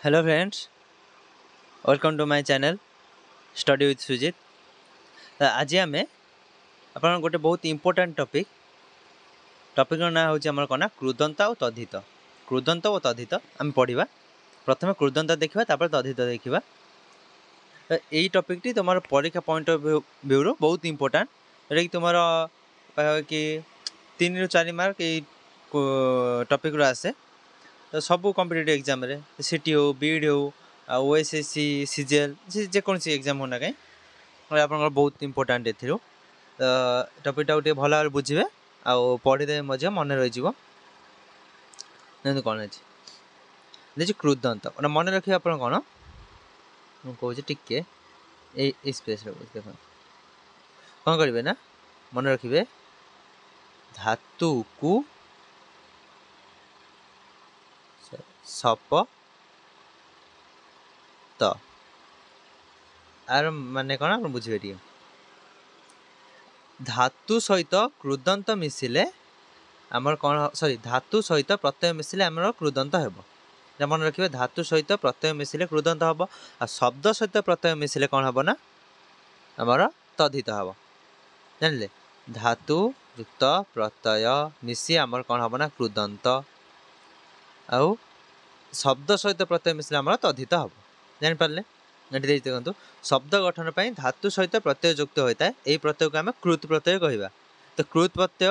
Hello friends, welcome to my channel Study with Sujit. आज आम आप गोटे बहुत इंपोर्टाट टॉपिक ना हूँ आम कौन कृदंत और तद्धित। कृदंत और तद्धित आम पढ़ा। प्रथम कृदंत देखा तापर तद्धित देखा। यही टॉपिक टी तुम परीक्षा पॉइंट ऑफ व्यू रो बहुत इंपोर्टाट जोटा कि तुम कि 3 ରୁ 4 मार्क ये टॉपिक रो आसे। तो सब कॉम्पिटिटिव एग्जाम रे सीटी हो बीड हो ओएसएससी सीजीएल जेकोसी एग्जाम होना कहीं आप बहुत इंपोर्टाट ए टॉपिक टे भल भाव बुझे आउ पढ़ीदे मन रही कौन अच्छे कृदंत गोटे मन रखिए आप कौन मुझे टिके स्पेस देख कौन करेंगे ना मन रखिए धातु को सप त आर माने कौन आप बुझे धातु सहित कृदंत मिसिले आमर कौन सॉरी धातु सहित प्रत्यय मिसिले आमर कृदंत हेबो। मन रखिए धातु सहित प्रत्यय मिसिले कृदंत हेबो आ शब्द सहित प्रत्यय मिसिले कौन हेबो ना आमर तद्धित हेबो। जानले धातु युक्त प्रत्यय मिसी आमर कौन हेबो ना कृदंत आउ शब्द सहित प्रत्यय मिसिले आमर तद्धित हेबो। जानि पारले ये देखो शब्द गठन पर धातु सहित प्रत्यय युक्त होता है। यही प्रत्यय को आम कृत प्रत्यय कहवा। तो कृत प्रत्यय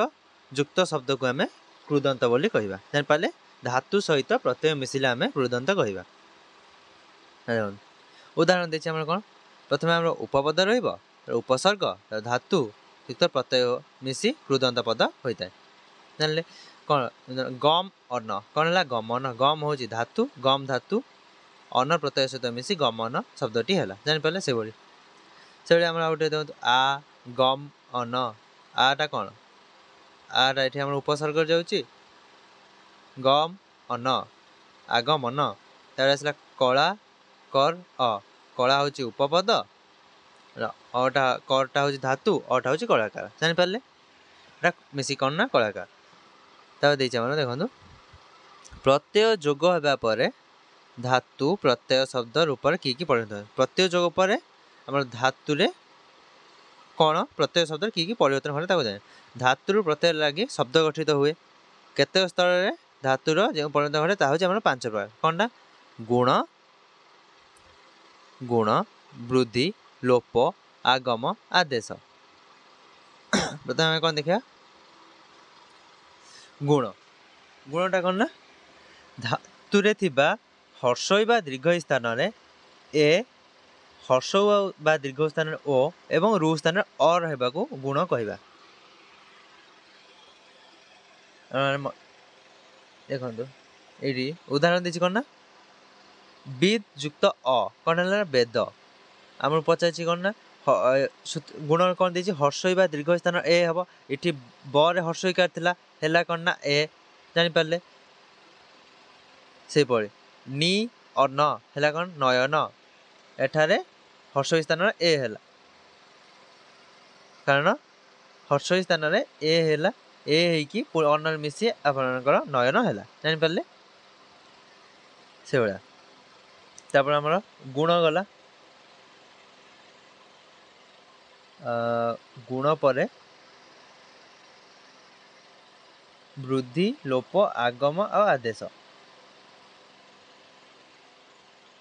युक्त शब्द को आम कृदंत बोली कहवा। जानिपारे धातु सहित प्रत्यय मिसिले आम कृदंत कहवा। उदाहरण देखिए आम कौन प्रथम आम उपपद उपसर्ग धातु युक्त प्रत्यय मिसी कृदंत पद होता है। जानले कौन गम अन्न कौन है गमन गम हूँ धातु गम धातु अन्न प्रत्यय सहित मिसी गमन शब्दटी है। जापारे से भाई आम गोटे देखो आ गम अन्न आटा कौन आटा ये आम उपसर्ग जाऊँगी गम अन्न आगमन तार आसला कला कर कला हूँ उपपद अटा करटा हूँ धातु अटा हूँ कलाकार। जापारे मिसी कौन ना कलाकार। तापर देखो प्रत्यय जोग होगापर धातु प्रत्यय शब्द रूप कि परिणत है। प्रत्यय जोग पर आम धातु कौन प्रत्यय शब्द कि परिवर्तन हो जाए धातु प्रत्यय लगे शब्द गठित हुए केते स्तर में धातुर जो परिणत घटे हूँ 5 प्रकार कौन ना गुण गुण वृद्धि लोप आगम आदेश। प्रथम आम कौन देखा गुण गुणटा कौन ना धातुरे थिबा हर्षई बा दीर्घ स्थान ए हर्ष बा दीर्घ स्थान ओ एवं रु स्थान अ रहा गुण कहवा। देखो ये उदाहरण दीजिए कौन ना विद युक्त अ कौन है वेद आम पचार कौन ना गुण कौन दे हर्षई बा दीर्घ स्थान ए हम ये बर हर्षईकार थी कौन ना ए जापारे से नी और न है कौन नयन एठारे हर्ष स्थान ए है कारण हर्ष स्थान ए है ए हो अन्न मिसी आपणकर नयन है जापारे से भाया आम गुण गला गुण पर वृद्धि लोप आगम आदेश।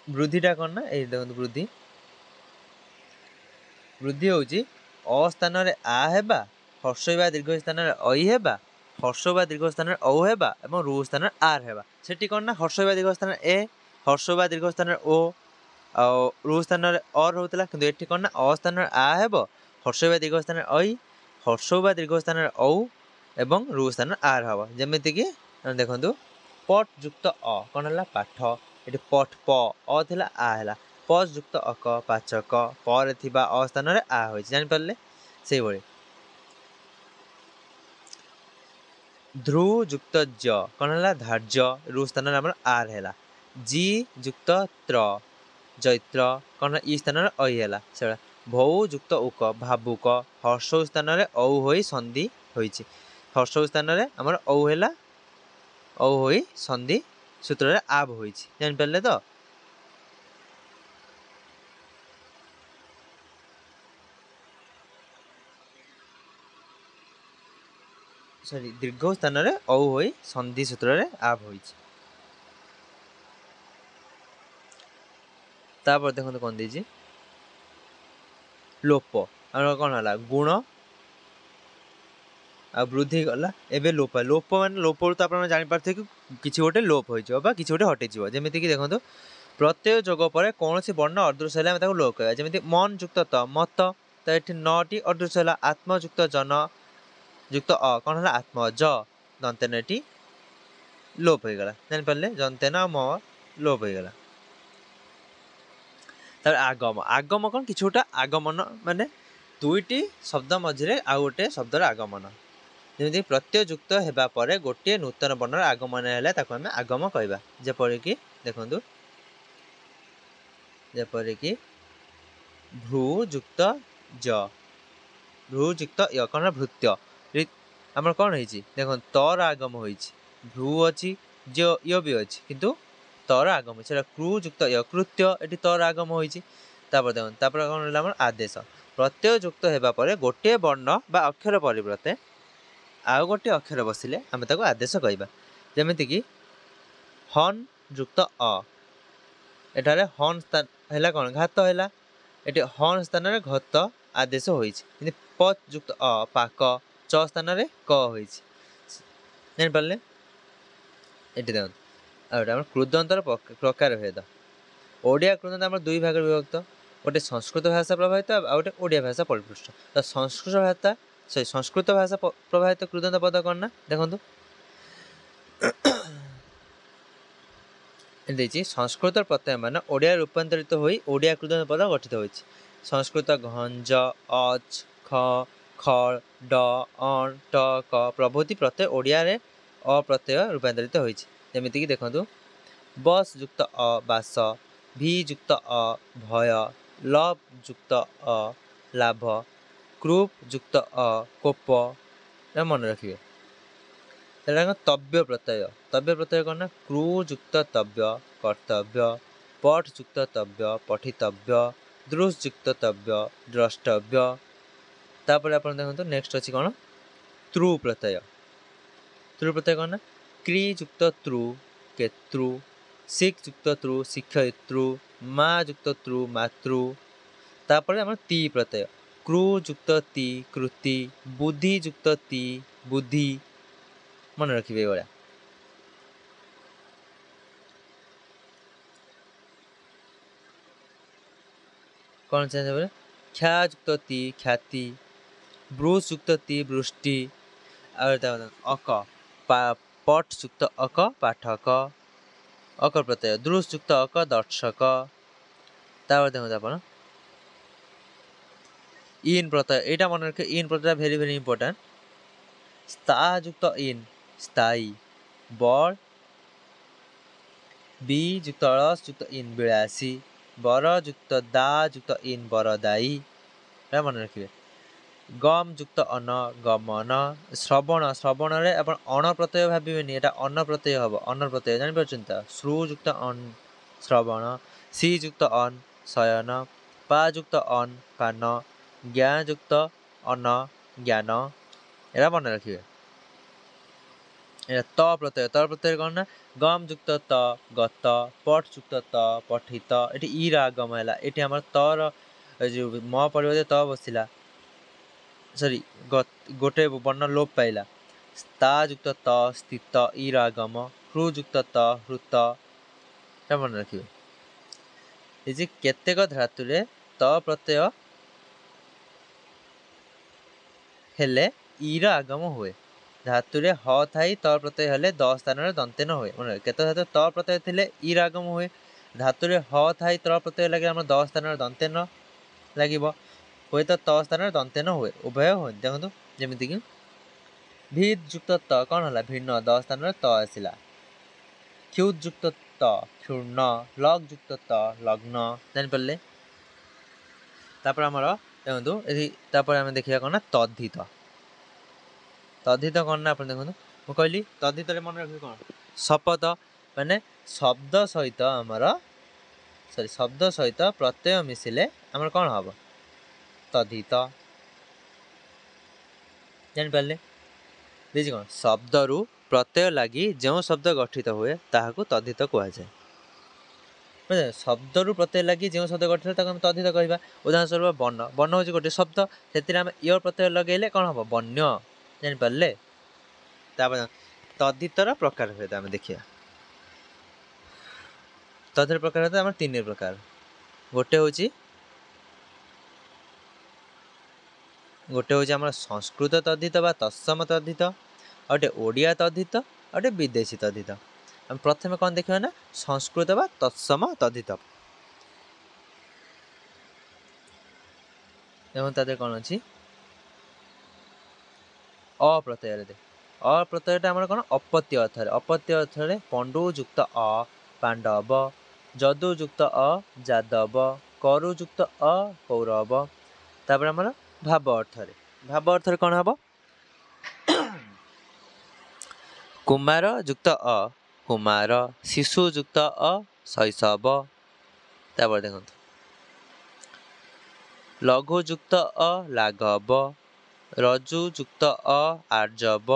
वृद्धिटा कौन ना ये देखो वृद्धि वृद्धि हूँ अ स्थान आ हेबा हर्ष बा दीर्घ स्थान अई हेबा हर्ष बा दीर्घ स्थान औ हेबा एवं रु स्थान आर हेबा। सेठी कौन ना हर्ष बा दीर्घ स्थान ए हर्ष बा दीर्घ स्थान ओ रु स्थान अर होता कि ये कौन ना अ स्थान आ हेब हर्ष बा दीर्घ स्थान अई हर्ष बा दीर्घ स्थान औ एवं रु स्थान आर हम जमीक देखु पट युक्त अ कौन है पाठ ये पट प अ थी आ है पज युक्त अक पाचक पर अ स्थान आ हो जापारे से ध्रु युक्त ज कौन है धार्य रु स्थान आर है जी युक्त त्र जैत्र कौन ई स्थान अई है से भौ युक्त उक भावुक हर्ष स्थान औ हो संधि हर्ष स्थान आमर औ है औ हो संधि सूत्र आब हो जापारे तो ସରି ଦୀର୍ଘ ସ୍ଥାନରେ ଔ ହୋଇ ସନ୍ଧି ସୂତ୍ରରେ ଆପ୍ ହୋଇଛି। ତାପରେ ଦେଖନ୍ତୁ କ'ଣ ଦେଇଛି, ଲୋପ। ଆମର କ'ଣ ହେଲା, ଗୁଣ ଆଉ ବୃଦ୍ଧି ଗଲା, ଏବେ ଲୋପ। ଲୋପ ମାନେ ଲୋପରୁ ତ ଆପଣ ଜାଣିପାରୁଥିବେ କି କିଛି ଗୋଟେ ଲୋପ ହୋଇଯିବ ବା କିଛି ଗୋଟେ ହଟିଯିବ। ଯେମିତିକି ଦେଖନ୍ତୁ, ପ୍ରତ୍ୟୟ ଯୋଗ ପରେ କୌଣସି ବର୍ଣ୍ଣ ଅଦୃଶ୍ୟ ହେଲେ ଆମେ ତାକୁ ଲୋପ କହିବା। ଯେମିତି ମନ ଯୁକ୍ତ ତ ମତ, ତ ଏଠି ନଟି ଅଦୃଶ୍ୟ ହେଲା। ଆତ୍ମ ଯୁକ୍ତ ଜନ ଯୁକ୍ତ ଅ କ'ଣ ହେଲା, ଆତ୍ମ। ଜ ଦନ୍ତେନ ଏଠି ଲୋପ ହେଇଗଲା। ଜାଣିପାରିଲେ, ଦନ୍ତେନ ଆଉ ମ ଲୋପ ହେଇଗଲା। ତାପରେ ଆଗମ। ଆଗମ କ'ଣ, କିଛି ଗୋଟେ ଆଗମନ, ମାନେ ଦୁଇଟି ଶବ୍ଦ ମଝିରେ ଆଉ ଗୋଟେ ଶବ୍ଦର ଆଗମନ। ଯେମିତି ପ୍ରତ୍ୟୟ ଯୁକ୍ତ ହେବା ପରେ ଗୋଟିଏ ନୂତନ ବର୍ଣ୍ଣର ଆଗମନ ହେଲେ ତାକୁ ଆମେ ଆଗମ କହିବା। ଯେପରିକି ଦେଖନ୍ତୁ, ଯେପରିକି ଭ୍ରୁ ଯୁକ୍ତ ଜ, ଭ୍ରୁ ଯୁକ୍ତ ୟ କ'ଣ, ଭୃତ୍ୟ। ଆମର କ'ଣ ହେଇଛି ଦେଖନ୍ତୁ, ତର ଆଗମ ହୋଇଛି। ଭ୍ରୁ ଅଛି, ୟ ବି ଅଛି, କିନ୍ତୁ ତର ଆଗମ ସେଟା କ୍ରୁ ଯୁକ୍ତ ୟ, କୃତ୍ୟ। ଏଠି ତର ଆଗମ ହୋଇଛି। ତାପରେ ଦେଖନ୍ତୁ, ତାପରେ କ'ଣ ରହିଲା ଆମର ଆଦେଶ। ପ୍ରତ୍ୟୟ ଯୁକ୍ତ ହେବା ପରେ ଗୋଟିଏ ବର୍ଣ୍ଣ ବା ଅକ୍ଷର ପରିବର୍ତ୍ତେ ଆଉ ଗୋଟିଏ ଅକ୍ଷର ବସିଲେ ଆମେ ତାକୁ ଆଦେଶ କହିବା। ଯେମିତିକି ହନ୍ ଯୁକ୍ତ ଅ, ଏଠାରେ ହନ୍ ହେଲା କ'ଣ, ଘାତ ହେଲା। ଏଠି ହନ୍ ସ୍ଥାନରେ ଘତ ଆଦେଶ ହୋଇଛି। କିନ୍ତୁ ପ ଯୁକ୍ତ ଅ, ପାକ। ଚ ସ୍ଥାନରେ କ ହୋଇଛି। ଜାଣିପାରିଲେ। ଏଠି ଦେଖନ୍ତୁ, ଆଉ ଏଠି ଆମର କୃଦନ୍ତର ପ୍ରକାର ଭେଦ। ଓଡ଼ିଆ କୃଦନ୍ତ ଆମର ଦୁଇ ଭାଗରେ ବିଭକ୍ତ। ଗୋଟେ ସଂସ୍କୃତ ଭାଷା ପ୍ରଭାବିତ ଆଉ ଗୋଟେ ଓଡ଼ିଆ ଭାଷା ପରିପୃଷ୍ଟ। ତ ସଂସ୍କୃତ ଭାଷା ପ୍ରଭାବିତ କୃଦନ୍ତ ପଦ କ'ଣ ନା, ଦେଖନ୍ତୁ ଦେଇଛି, ସଂସ୍କୃତ ପ୍ରତ୍ୟୟ ମାନେ ଓଡ଼ିଆ ରୂପାନ୍ତରିତ ହୋଇ ଓଡ଼ିଆ କୃଦନ୍ତ ପଦ ଗଠିତ ହୋଇଛି। ସଂସ୍କୃତ ଘଞ୍ଜ, ଅଚ, ଖ, ଖଳ, ଡ, ଅଣ, ଟ, କ ପ୍ରଭୃତି ପ୍ରତ୍ୟୟ ଓଡ଼ିଆରେ ଅପ୍ରତ୍ୟୟ ରୂପାନ୍ତରିତ ହୋଇଛି। ଯେମିତିକି ଦେଖନ୍ତୁ, ବସ୍ ଯୁକ୍ତ ଅ, ବାସ। ଭି ଯୁକ୍ତ ଅ, ଭୟ। ଲଭ ଯୁକ୍ତ ଅ, ଲାଭ। କୃପ ଯୁକ୍ତ ଅ, କୋପ। ମନେ ରଖିବେ। ସେଟା କ'ଣ, ତବ୍ୟ ପ୍ରତ୍ୟୟ। ତବ୍ୟ ପ୍ରତ୍ୟୟ କ'ଣ ନା, କ୍ରୁ ଯୁକ୍ତ ତବ୍ୟ, କର୍ତ୍ତବ୍ୟ। ପଠ ଯୁକ୍ତ ତବ୍ୟ, ପଠିତବ୍ୟ। ଦୃଶ ଯୁକ୍ତ ତବ୍ୟ, ଦ୍ରଷ୍ଟବ୍ୟ। ତାପରେ ଆପଣ ଦେଖନ୍ତୁ, ନେକ୍ସଟ ଅଛି କ'ଣ, ତୃ ପ୍ରତ୍ୟୟ। ତୃ ପ୍ରତ୍ୟୟ କ'ଣ ନା, କ୍ରି ଯୁକ୍ତ ତୃ, କେତୃ। ଶିକ୍ ଯୁକ୍ତ ତୃ, ଶିକ୍ଷୟିତୃ। ମା ଯୁକ୍ତ ତୃ, ମାତୃ। ତାପରେ ଆମର ତି ପ୍ରତ୍ୟୟ। କ୍ରୁ ଯୁକ୍ତ ତି, କୃତି। ବୁଦ୍ଧି ଯୁକ୍ତ ତି, ବୁଦ୍ଧି। ମନେ ରଖିବେ ଏଇଭଳିଆ। କ'ଣ ଚେଞ୍ଜ ହେବ, ଖ୍ୟା ଯୁକ୍ତ ତି, ଖ୍ୟାତି। ବୃଷ ଯୁକ୍ତ ତି, ବୃଷ୍ଟି। ଆଉ ଅକ, ପଟ ଯୁକ୍ତ ଅକ, ପାଠକ। ଅକ ପ୍ରତ୍ୟୟ। ଦୃଶ ଯୁକ୍ତ ଅକ, ଦର୍ଶକ। ତାପରେ ଦେଖନ୍ତୁ ଆପଣ ଇନ୍ ପ୍ରତ୍ୟୟ। ଏଇଟା ମନେ ରଖିବେ, ଇନ୍ ପ୍ରତ୍ୟୟ ଭେରି ଭେରି ଇମ୍ପୋର୍ଟାଣ୍ଟ। ସ୍ତା ଯୁକ୍ତ ଇନ୍, ସ୍ଥାୟୀ। ବଳ। ବି ଯୁକ୍ତ ଅଳସ ଯୁକ୍ତ ଇନ୍, ବିଳାସୀ। ବର ଯୁକ୍ତ ଦା ଯୁକ୍ତ ଇନ୍, ବରଦାୟୀ। ଏଇଟା ମନେ ରଖିବେ। ଗମ ଯୁକ୍ତ ଅନ, ଗମନ। ଶ୍ରବଣ, ଶ୍ରବଣରେ ଆପଣ ଅଣ ପ୍ରତ୍ୟୟ ଭାବିବେନି, ଏଟା ଅନ ପ୍ରତ୍ୟୟ ହବ। ଅନ ପ୍ରତ୍ୟୟ ଜାଣିପାରୁଛନ୍ତି ତ। ଶ୍ରୁ ଯୁକ୍ତ ଅନ, ଶ୍ରବଣ। ସି ଯୁକ୍ତ ଅନ, ଶୟନ। ପା ଯୁକ୍ତ ଅନ, ପାନ। ଜ୍ଞା ଯୁକ୍ତ ଅନ, ଜ୍ଞାନ। ଏରା ମନେ ରଖିବେ। এটা ত প্রত্যয়। ত প্রত্যয় କ'ଣ ନା, ଗମ ଯୁକ୍ତ ତ, ଗତ। ପଠ ଯୁକ୍ତ ତ, ପଠିତ। ଏଠି ଇ ର ଆଗମ ହେଲା। ଏଠି ଆମର ତର ଯେଉଁ ମ ପରିବର୍ତ୍ତେ ତ ବସିଲା, ସରି ଗୋଟେ ବର୍ଣ୍ଣ ଲୋପ ପାଇଲା। ସ୍ତା ଯୁକ୍ତ ତ, ସ୍ଥିତ। ଇ ର ଆଗମ। ହୃ ଯୁକ୍ତ ତ, ହୃତ। এটা ମନେ ରଖିବେ। এই যে କେତେକ ଧାତୁରେ ତ ପ୍ରତ୍ୟୟ ହେଲେ ଇ ର ଆଗମ ହୁଏ। ଧାତୁରେ ହ ଥାଇ ତ ପ୍ରତ୍ୟୟ ହେଲେ ଦ ସ୍ଥାନରେ ଦନ୍ତେନ ହୁଏ। କେତେ ଧାତୁ ତ ପ୍ରତ୍ୟୟ ଥିଲେ ଇ ର ଆଗମ ହୁଏ। ଧାତୁରେ ହ ଥାଇ ତ ପ୍ରତ୍ୟୟ ଲାଗିଲେ ଆମର ଦ ସ୍ଥାନରେ ଦନ୍ତେନ ଲାଗିବ। ହୁଏତ ତ ସ୍ଥାନରେ ଦନ୍ତେନ ହୁଏ, ଉଭୟ ହୁଅନ୍ତି। ଦେଖନ୍ତୁ ଯେମିତିକି ଭିଦ୍ ଯୁକ୍ତ ତ କ'ଣ ହେଲା, ଭିନ୍ନ। ଦ ସ୍ଥାନରେ ତ ଆସିଲା। କ୍ଷୁତ୍ ଯୁକ୍ତ ତ, କ୍ଷୁର୍ଣ୍ଣ। ଲଗ୍ ଯୁକ୍ତ ତ, ଲଗ୍ନ। ଜାଣିପାରିଲେ। ତାପରେ ଆମର ଦେଖନ୍ତୁ ଏଠି ତାପରେ ଆମେ ଦେଖିବା କ'ଣ ନା, ତଦ୍ଧିତ। ତଦ୍ଧିତ କ'ଣ ନା, ଆପଣ ଦେଖନ୍ତୁ, ମୁଁ କହିଲି ତଦ୍ଧିତରେ ମନେ ରଖିବେ କ'ଣ, ଶପଥ ମାନେ ଶବ୍ଦ ସହିତ ପ୍ରତ୍ୟୟ ମିଶିଲେ ଆମର କ'ଣ ହବ, ତଦ୍ଧିତ। ଜାଣିପାରିଲେ। ଦେଇଛି କ'ଣ ଶବ୍ଦରୁ ପ୍ରତ୍ୟୟ ଲାଗି ଯେଉଁ ଶବ୍ଦ ଗଠିତ ହୁଏ ତାହାକୁ ତଦ୍ଧିତ କୁହାଯାଏ। ବୁଝିଲେ ଶବ୍ଦରୁ ପ୍ରତ୍ୟୟ ଲାଗି ଯେଉଁ ଶବ୍ଦ ଗଠିତ ତାକୁ ଆମେ ତଦ୍ଧିତ କହିବା। ଉଦାହରଣ ସ୍ୱରୂପ ବନ, ବନ ହେଉଛି ଗୋଟିଏ ଶବ୍ଦ, ସେଥିରେ ଆମେ ୟ ପ୍ରତ୍ୟୟ ଲଗାଇଲେ କ'ଣ ହେବ ବନ୍ୟ, ଜାଣିପାରିଲେ। ତାପରେ ତଦ୍ଧିତର ପ୍ରକାର ଭେଦ ଆମେ ଦେଖିବା। ତଦ୍ଧିତ ପ୍ରକାର ଭେଦ ଆମର 3 ପ୍ରକାର। ଗୋଟେ ହେଉଛି ଆମର ସଂସ୍କୃତ ତଦ୍ଧିତ ବା ତତ୍ସମ ତଦ୍ଧିତ, ଆଉ ଗୋଟେ ଓଡ଼ିଆ ତଦ୍ଧିତ, ଆଉ ଗୋଟେ ବିଦେଶୀ ତଦ୍ଧିତ। ଆମେ ପ୍ରଥମେ କ'ଣ ଦେଖିବା ନା ସଂସ୍କୃତ ବା ତତ୍ସମ ତଦ୍ଧିତ। ଏବଂ ତା ଦେହରେ କ'ଣ ଅଛି ଅପ୍ରତ୍ୟୟରେ ଅପ୍ରତ୍ୟୟଟା ଆମର କ'ଣ ଅପତ୍ୟ ଅର୍ଥରେ। ଅପତ୍ୟ ଅର୍ଥରେ ପଣ୍ଡୁ ଯୁକ୍ତ ଅ ପାଣ୍ଡବ, ଯଦୁ ଯୁକ୍ତ ଅ ଯାଦବ, କରୁ ଯୁକ୍ତ ଅ କୌରବ। ତାପରେ ଆମର ଭାବ ଅର୍ଥରେ, ଭାବ ଅର୍ଥରେ କ'ଣ ହେବ କୁମାର ଯୁକ୍ତ ଅ କୁମାର, ଶିଶୁ ଯୁକ୍ତ ଅ ଶୈଶବ। ତାପରେ ଦେଖନ୍ତୁ ଲଘୁ ଯୁକ୍ତ ଅ ଲାଘବ, ରଜୁ ଯୁକ୍ତ ଅ ଆର୍ଜବ।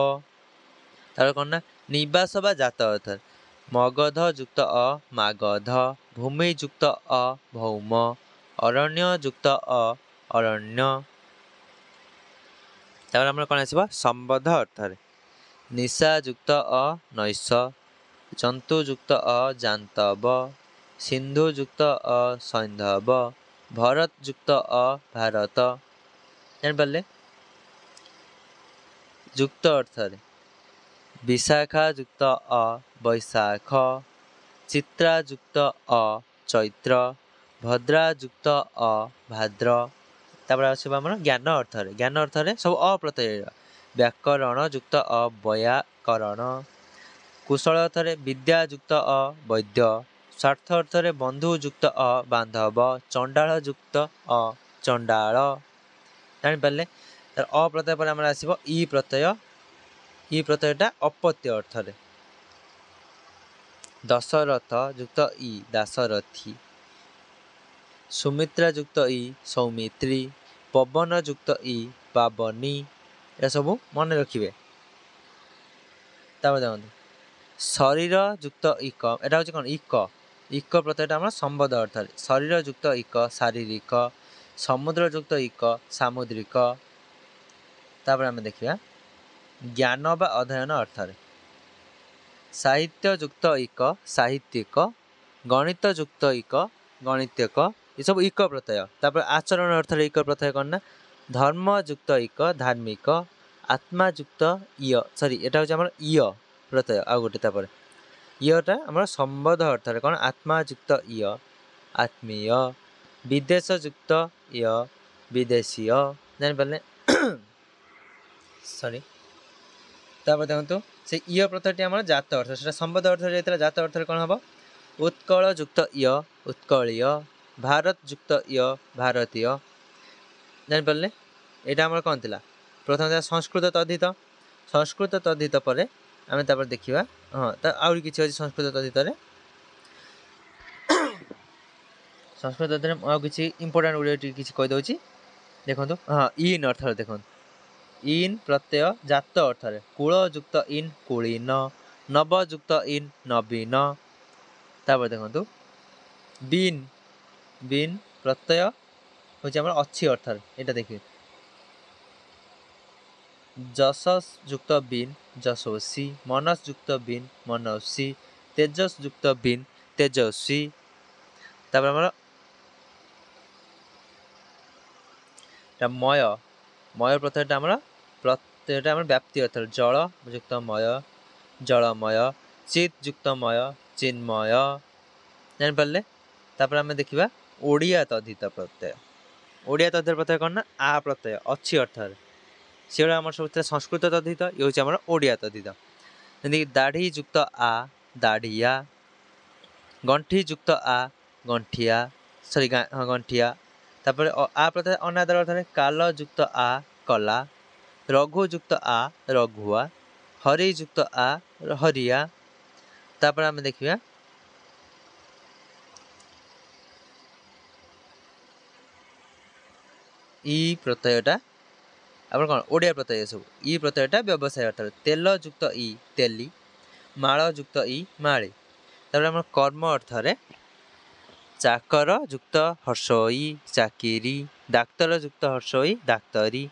ତାପରେ କ'ଣ ନା ନିବାସ ବା ଜାତ ଅର୍ଥରେ ମଗଧ ଯୁକ୍ତ ଅ ମାଗଧ, ଭୂମି ଯୁକ୍ତ ଅ ଭୌମ, ଅରଣ୍ୟ ଯୁକ୍ତ ଅ ଅରଣ୍ୟ। ତାପରେ ଆମର କ'ଣ ଆସିବ ସମ୍ବନ୍ଧ ଅର୍ଥରେ ନିଶା ଯୁକ୍ତ ଅ ନୈଶ, ଜନ୍ତୁ ଯୁକ୍ତ ଅ ଜାନ୍ତବ, ସିନ୍ଧୁ ଯୁକ୍ତ ଅ ସୈନ୍ଧବ, ଭରତ ଯୁକ୍ତ ଅ ଭାରତ। ଜାଣିପାରିଲେ। ଯୁକ୍ତ ଅର୍ଥରେ ବିଶାଖା ଯୁକ୍ତ ଅ ବୈଶାଖ, ଚିତ୍ରା ଯୁକ୍ତ ଅ ଚୈତ୍ର, ଭଦ୍ରା ଯୁକ୍ତ ଅ ଭାଦ୍ର। ତାପରେ ଆସିବ ଆମର ଜ୍ଞାନ ଅର୍ଥରେ, ଜ୍ଞାନ ଅର୍ଥରେ ସବୁ ଅପ୍ରତ୍ୟୟ ବ୍ୟାକରଣ ଯୁକ୍ତ ଅ ବୈୟାକରଣ, କୁଶଳ ଅର୍ଥରେ ବିଦ୍ୟା ଯୁକ୍ତ ଅ ବୈଦ୍ୟ, ସ୍ୱାର୍ଥ ଅର୍ଥରେ ବନ୍ଧୁ ଯୁକ୍ତ ଅ ବାନ୍ଧବ, ଚଣ୍ଡାଳ ଯୁକ୍ତ ଅ ଚଣ୍ଡାଳ। ଜାଣିପାରିଲେ। ତାର ଅପ୍ରତ୍ୟୟ ପରେ ଆମର ଆସିବ ଇ ପ୍ରତ୍ୟୟ। ଇ ପ୍ରତ୍ୟୟଟା ଅପତ୍ୟ ଅର୍ଥରେ ଦଶରଥ ଯୁକ୍ତ ଇ ଦାଶରଥୀ, ସୁମିତ୍ରା ଯୁକ୍ତ ଇ ସୌମିତ୍ରୀ, ପବନ ଯୁକ୍ତ ଇ ପାବନୀ। ଏସବୁ ମନେ ରଖିବେ। ତାପରେ ଦେଖନ୍ତୁ ଶରୀର ଯୁକ୍ତ ଇକ, ଏଟା ହେଉଛି କ'ଣ ଇକ, ଇକ ପ୍ରତ୍ୟୟଟା ଆମର ସମ୍ବନ୍ଧ ଅର୍ଥରେ ଶରୀର ଯୁକ୍ତ ଇକ ଶାରୀରିକ, ସମୁଦ୍ର ଯୁକ୍ତ ଇକ ସାମୁଦ୍ରିକ। ତାପରେ ଆମେ ଦେଖିବା ଜ୍ଞାନ ବା ଅଧ୍ୟୟନ ଅର୍ଥରେ ସାହିତ୍ୟ ଯୁକ୍ତ ଇକ ସାହିତ୍ୟିକ, ଗଣିତ ଯୁକ୍ତ ଇକ ଗଣିତକ। ଏସବୁ ଇକ ପ୍ରତ୍ୟୟ। ତାପରେ ଆଚରଣ ଅର୍ଥରେ ଇକ ପ୍ରତ୍ୟୟ କ'ଣ ନା ଧର୍ମ ଯୁକ୍ତ ଇକ ଧାର୍ମିକ, ଆତ୍ମା ଯୁକ୍ତ ଏଟା ହେଉଛି ଆମର ଇୟ ପ୍ରତ୍ୟୟ। ଆଉ ଗୋଟେ ତାପରେ ଇୟଟା ଆମର ସମ୍ବନ୍ଧ ଅର୍ଥରେ କ'ଣ ଆତ୍ମା ଯୁକ୍ତ ଇୟ ଆତ୍ମୀୟ, ବିଦେଶ ଯୁକ୍ତ ଇୟ ବିଦେଶୀୟ। ଜାଣିପାରିଲେ। ତାପରେ ଦେଖନ୍ତୁ ସେ ଇୟ ପ୍ରତ୍ୟୟଟି ଆମର ଜାତ ଅର୍ଥ, ସେଟା ସମ୍ବନ୍ଧ ଅର୍ଥରେ ଯାଇଥିଲା। ଜାତ ଅର୍ଥରେ କ'ଣ ହେବ ଉତ୍କଳ ଯୁକ୍ତ ଇୟ ଉତ୍କଳୀୟ, ଭାରତ ଯୁକ୍ତ ଇୟ ଭାରତୀୟ। ଜାଣିପାରିଲେ। ଏଇଟା ଆମର କ'ଣ ଥିଲା ପ୍ରଥମେ ଥିଲା ସଂସ୍କୃତ ତଦ୍ଧିତ। ସଂସ୍କୃତ ତଦ୍ଧିତ ପରେ ଆମେ ତାପରେ ଦେଖିବା ଆହୁରି କିଛି ଅଛି ସଂସ୍କୃତ ତଦ୍ଧିତରେ। ସଂସ୍କୃତ ତଦ୍ଧିତରେ ଆଉ କିଛି ଇମ୍ପୋର୍ଟାଣ୍ଟ ଗୁଡ଼ିଏ କିଛି କହିଦେଉଛି। ଦେଖନ୍ତୁ ଇନ୍ ଅର୍ଥରେ ଦେଖନ୍ତୁ ଇନ୍ ପ୍ରତ୍ୟୟ ଜାତ ଅର୍ଥରେ କୂଳ ଯୁକ୍ତ ଇନ୍ କୁଳୀନ, ନବ ଯୁକ୍ତ ଇନ୍ ନବୀନ। ତାପରେ ଦେଖନ୍ତୁ ବିନ୍, ବିନ୍ ପ୍ରତ୍ୟୟ ହେଉଛି ଆମର ଅଛି ଅର୍ଥରେ, ଏଇଟା ଦେଖିବେ ଯଶ ଯୁକ୍ତ ବିନ୍ ଯଶସ୍ୱୀ, ମନସ ଯୁକ୍ତ ବିନ୍ ମନସ୍ୱୀ, ତେଜସ୍ ଯୁକ୍ତ ବିନ୍ ତେଜସ୍ୱୀ। ତାପରେ ଆମର ମୟ, ମୟ ପ୍ରତ୍ୟୟଟା ଆମର ବ୍ୟାପ୍ତି ଅର୍ଥରେ ଜଳ ଯୁକ୍ତ ମୟ ଜଳମୟ, ଚିତ୍ ଯୁକ୍ତ ମୟ ଚିନ୍ମୟ। ଜାଣିପାରିଲେ। ତାପରେ ଆମେ ଦେଖିବା ଓଡ଼ିଆ ତଦ୍ଧିତ ପ୍ରତ୍ୟୟ। ଓଡ଼ିଆ ତଦ୍ଧିତ ପ୍ରତ୍ୟୟ କ'ଣ ନା ଆ ପ୍ରତ୍ୟୟ ଅଛି ଅର୍ଥରେ, ସେଗୁଡ଼ା ଆମର ସବୁ ଥିଲା ସଂସ୍କୃତ ତଦ୍ଧିତ। ଇଏ ହେଉଛି ଆମର ଓଡ଼ିଆ ତଦ୍ଧିତ। ଯେମିତିକି ଦାଢ଼ି ଯୁକ୍ତ ଆ ଦାଢ଼ିଆ, ଗଣ୍ଠି ଯୁକ୍ତ ଆ ଗଣ୍ଠିଆ ଗଣ୍ଠିଆ। ତାପରେ ଆ ପ୍ରତ୍ୟୟ ଅନାଦର ଅର୍ଥରେ କାଲ ଯୁକ୍ତ ଆ କଲା, ରଘୁ ଯୁକ୍ତ ଆ ରଘୁଆ, ହରି ଯୁକ୍ତ ଆ ହରିଆ। ତାପରେ ଆମେ ଦେଖିବା ଇ ପ୍ରତ୍ୟୟଟା ଆପଣ କ'ଣ ଓଡ଼ିଆ ପ୍ରତ୍ୟୟ ସବୁ ଇ ପ୍ରତ୍ୟୟଟା ବ୍ୟବସାୟ ଅର୍ଥରେ ତେଲ ଯୁକ୍ତ ଇ ତେଲି ମାଳ ଯୁକ୍ତ ଇ ମାଳି। ତାପରେ ଆମର କର୍ମ ଅର୍ଥରେ ଚାକର ଯୁକ୍ତ ହର୍ଷ ଇ ଚାକିରି ଡାକ୍ତର ଯୁକ୍ତ ହର୍ଷ ଇ ଡାକ୍ତରୀ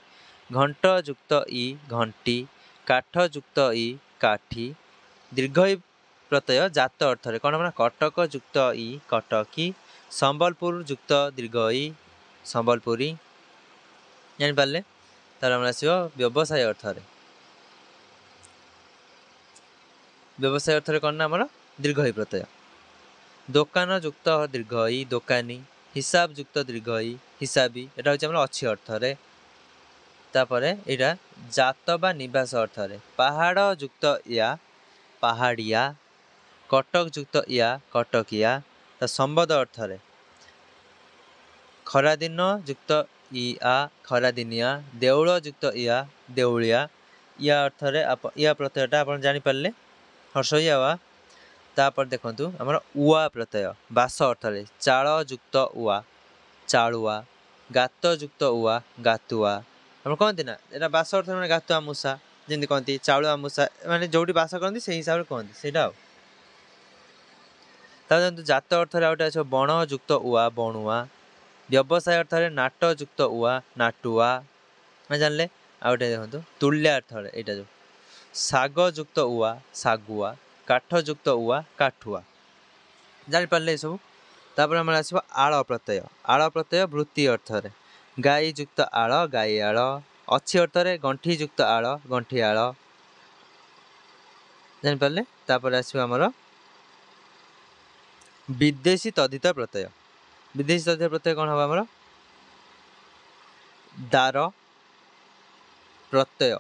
ଘଣ୍ଟ ଯୁକ୍ତ ଇ ଘଣ୍ଟି କାଠ ଯୁକ୍ତ ଇ କାଠି ଦୀର୍ଘ ଇ ପ୍ରତ୍ୟୟ ଜାତ ଅର୍ଥରେ କ'ଣ ମାନେ କଟକ ଯୁକ୍ତ ଇ କଟକୀ ସମ୍ବଲପୁର ଯୁକ୍ତ ଦୀର୍ଘ ଇ ସମ୍ବଲପୁରୀ। ଜାଣିପାରିଲେ? ତାପରେ ଆମର ଆସିବ ବ୍ୟବସାୟ ଅର୍ଥରେ ବ୍ୟବସାୟ ଅର୍ଥରେ କ'ଣ ନା ଆମର ଦୀର୍ଘ ଇ ପ୍ରତ୍ୟୟ ଦୋକାନ ଯୁକ୍ତ ଦୀର୍ଘ ଇ ଦୋକାନୀ ହିସାବ ଯୁକ୍ତ ଦୀର୍ଘ ଇ ହିସାବୀ ଏଟା ହେଉଛି ଆମର ଅଛି ଅର୍ଥରେ। ତାପରେ ଏଇଟା ଜାତ ବା ନିବାସ ଅର୍ଥରେ ପାହାଡ଼ ଯୁକ୍ତ ୟା ପାହାଡ଼ିଆ କଟକ ଯୁକ୍ତ ୟା କଟକିଆ। ତା ସମ୍ବଦ ଅର୍ଥରେ ଖରାଦିନ ଯୁକ୍ତ ଆ ଖରାଦିନିଆ ଦେଉଳ ଯୁକ୍ତ ୟା ଦେଉଳିଆ ୟା ଅର୍ଥରେ ୟା ପ୍ରତ୍ୟୟଟା ଆପଣ ଜାଣିପାରିଲେ ହର୍ଷ ୟା ଆ। ତାପରେ ଦେଖନ୍ତୁ ଆମର ଉଆ ପ୍ରତ୍ୟୟ ବାସ ଅର୍ଥରେ ଚାଳ ଯୁକ୍ତ ଉଆ ଚାଳୁଆ ଗାତ ଯୁକ୍ତ ଉଆ ଗାତୁଆ। ଆପଣ କହନ୍ତି ନା ଏଇଟା ବାସ ଅର୍ଥରେ ମାନେ ଗାତୁଆ ମୂଷା ଯେମିତି କହନ୍ତି ଚାଳୁଆ ମୂଷା ମାନେ ଯେଉଁଠି ବାସ କରନ୍ତି ସେଇ ହିସାବରେ କହନ୍ତି ସେଇଟା ଆଉ। ତାପରେ ଦେଖନ୍ତୁ ଜାତ ଅର୍ଥରେ ଆଉ ଗୋଟେ ଆସିବ ବଣ ଯୁକ୍ତ ଉଆ ବଣୁଆ ବ୍ୟବସାୟ ଅର୍ଥରେ ନାଟ ଯୁକ୍ତ ଉଆ ନାଟୁଆ ଜାଣିଲେ। ଆଉ ଗୋଟେ ଦେଖନ୍ତୁ ତୁଲ୍ୟା ଅର୍ଥରେ ଏଇଟା ଯେଉଁ ଶାଗ ଯୁକ୍ତ ଉଆ ଶାଗୁଆ କାଠ ଯୁକ୍ତ ଉଆ କାଠୁଆ। ଜାଣିପାରିଲେ ଏସବୁ। ତାପରେ ଆମର ଆସିବ ଆଳ ପ୍ରତ୍ୟୟ ଆଳ ପ୍ରତ୍ୟୟ ବୃତ୍ତି ଅର୍ଥରେ ଗାଈ ଯୁକ୍ତ ଆଳ ଗାଈଆଳ ଅଛି ଅର୍ଥରେ ଗଣ୍ଠି ଯୁକ୍ତ ଆଳ ଗଣ୍ଠିଆଳ। ଜାଣିପାରିଲେ। ତାପରେ ଆସିବ ଆମର ବିଦେଶୀ ତଦ୍ଧିତ ପ୍ରତ୍ୟୟ ବିଦେଶୀ ତଦ୍ଧିତ ପ୍ରତ୍ୟୟ କ'ଣ ହେବ ଆମର ଦାର ପ୍ରତ୍ୟୟ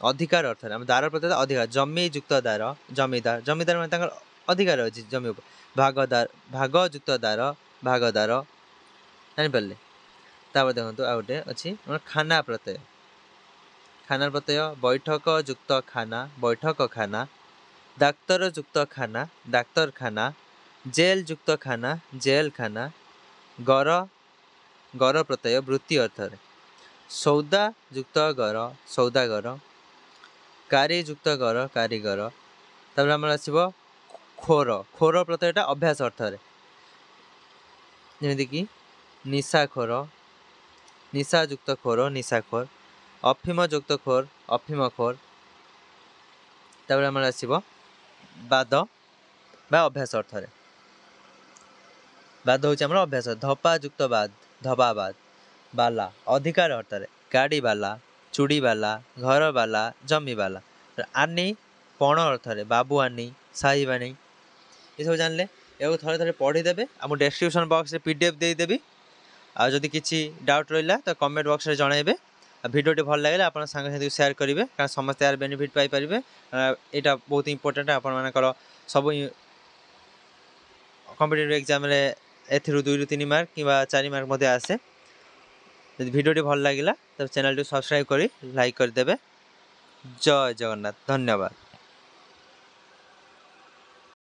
ଅଧିକାର ଅର୍ଥରେ ଆମ ଦାର ପ୍ରତ୍ୟୟ ଅଧିକାର ଜମି ଯୁକ୍ତ ଦାର ଜମିଦାର ଜମିଦାର ମାନେ ତାଙ୍କର ଅଧିକାର ଅଛି ଜମି ଉପରେ ଭାଗଦାର ଭାଗ ଯୁକ୍ତ ଦାର ଭାଗଦାର। ଜାଣିପାରିଲେ। ତାପରେ ଦେଖନ୍ତୁ ଆଉ ଗୋଟେ ଅଛି ଆମର ଖାନା ପ୍ରତ୍ୟୟ ଖାନା ପ୍ରତ୍ୟୟ ବୈଠକ ଯୁକ୍ତ ଖାନା ବୈଠକ ଖାନା ଡାକ୍ତର ଯୁକ୍ତ ଖାନା ଡାକ୍ତରଖାନା ଜେଲ ଯୁକ୍ତ ଖାନା ଜେଲ ଖାନା ଗର ଗର ପ୍ରତ୍ୟୟ ବୃତ୍ତି ଅର୍ଥରେ ସୌଦା ଯୁକ୍ତ ଗର ସୌଦାଗର କାରି ଯୁକ୍ତ ଗର କାରିଗର। ତାପରେ ଆମର ଆସିବ ଖୋର ଖୋର ପ୍ରତ୍ୟୟଟା ଅଭ୍ୟାସ ଅର୍ଥରେ ଯେମିତିକି ନିଶାଖୋର ନିଶା ଯୁକ୍ତ ଖୋର ନିଶାଖୋର ଅଫିମ ଯୁକ୍ତ ଖୋର ଅଫିମ ଖୋର। ତାପରେ ଆମର ଆସିବ ବାଦ ବା ଅଭ୍ୟାସ ଅର୍ଥରେ ବାଦ ହେଉଛି ଆମର ଅଭ୍ୟାସ ଧପା ଯୁକ୍ତ ବାଦ ଧବାବାଦ ବାଲା ଅଧିକାର ଅର୍ଥରେ ଗାଡ଼ିବାଲା ଚୁଡ଼ିବାଲା ଘରବାଲା ଜମିବାଲା। ଆନି ପଣ ଅର୍ଥରେ ବାବୁ ଆନି ସାହିବାଣୀ ଏସବୁ ଜାଣିଲେ। ଏହାକୁ ଥରେ ଥରେ ପଢ଼ିଦେବେ ଆଉ ମୁଁ ଡେସ୍କ୍ରିପସନ୍ ବକ୍ସରେ PDF ଦେଇଦେବି। ଆଉ ଯଦି କିଛି ଡାଉଟ୍ ରହିଲା ତ କମେଣ୍ଟ ବକ୍ସରେ ଜଣାଇବେ। ଆଉ ଭିଡ଼ିଓଟି ଭଲ ଲାଗିଲେ ଆପଣ ସାଙ୍ଗସାଥିକୁ ସେୟାର କରିବେ କାରଣ ସମସ୍ତେ ଏହାର ବେନିଫିଟ୍ ପାଇପାରିବେ। ଏଇଟା ବହୁତ ଇମ୍ପୋର୍ଟାଣ୍ଟ ଆପଣମାନଙ୍କର ସବୁ କମ୍ପିଟେଟିଭ୍ ଏକ୍ଜାମ୍ରେ ଏଥିରୁ 2ରୁ 3 ମାର୍କ କିମ୍ବା 4 ମାର୍କ ମଧ୍ୟ ଆସେ। ଯଦି ଭିଡ଼ିଓଟି ଭଲ ଲାଗିଲା ତେବେ ଚ୍ୟାନେଲଟି ସବସ୍କ୍ରାଇବ୍ କରି ଲାଇକ୍ କରିଦେବେ। ଜୟ ଜଗନ୍ନାଥ। ଧନ୍ୟବାଦ।